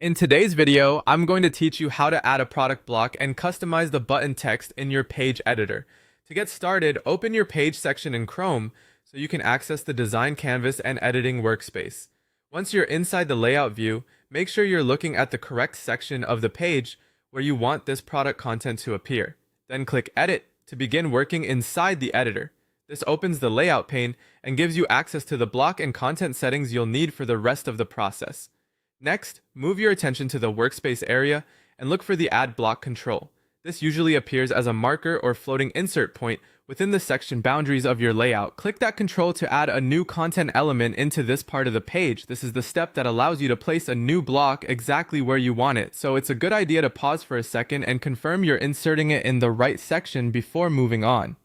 In today's video, I'm going to teach you how to add a product block and customize the button text in your page editor. To get started, open your page section in Chrome so you can access the design canvas and editing workspace. Once you're inside the layout view, make sure you're looking at the correct section of the page where you want this product content to appear. Then click Edit to begin working inside the editor. This opens the layout pane and gives you access to the block and content settings you'll need for the rest of the process. Next, move your attention to the workspace area and look for the Add Block control. This usually appears as a marker or floating insert point within the section boundaries of your layout. Click that control to add a new content element into this part of the page. This is the step that allows you to place a new block exactly where you want it, so it's a good idea to pause for a second and confirm you're inserting it in the right section before moving on.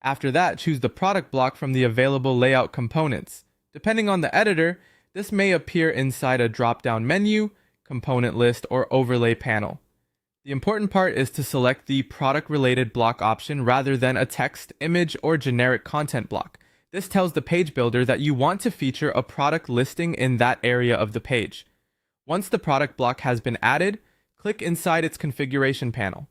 After that, choose the product block from the available layout components. Depending on the editor, this may appear inside a drop-down menu, component list, or overlay panel. The important part is to select the product-related block option rather than a text, image, or generic content block. This tells the page builder that you want to feature a product listing in that area of the page. Once the product block has been added, click inside its configuration panel.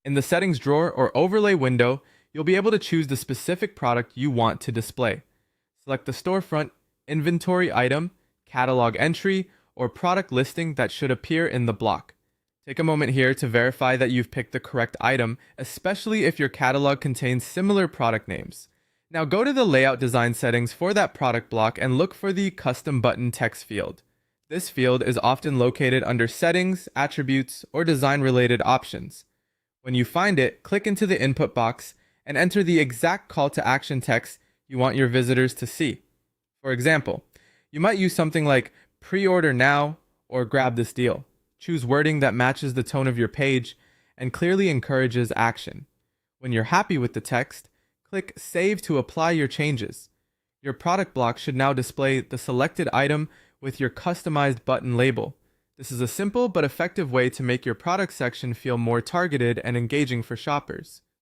In the settings drawer or overlay window, you'll be able to choose the specific product you want to display. Select the storefront, inventory item, catalog entry, or product listing that should appear in the block. Take a moment here to verify that you've picked the correct item, especially if your catalog contains similar product names. Now go to the layout design settings for that product block and look for the custom button text field. This field is often located under settings, attributes, or design related options. When you find it, click into the input box and enter the exact call to action text you want your visitors to see. For example, you might use something like pre-order now or grab this deal. Choose wording that matches the tone of your page and clearly encourages action. When you're happy with the text, click Save to apply your changes. Your product block should now display the selected item with your customized button label. This is a simple but effective way to make your product section feel more targeted and engaging for shoppers.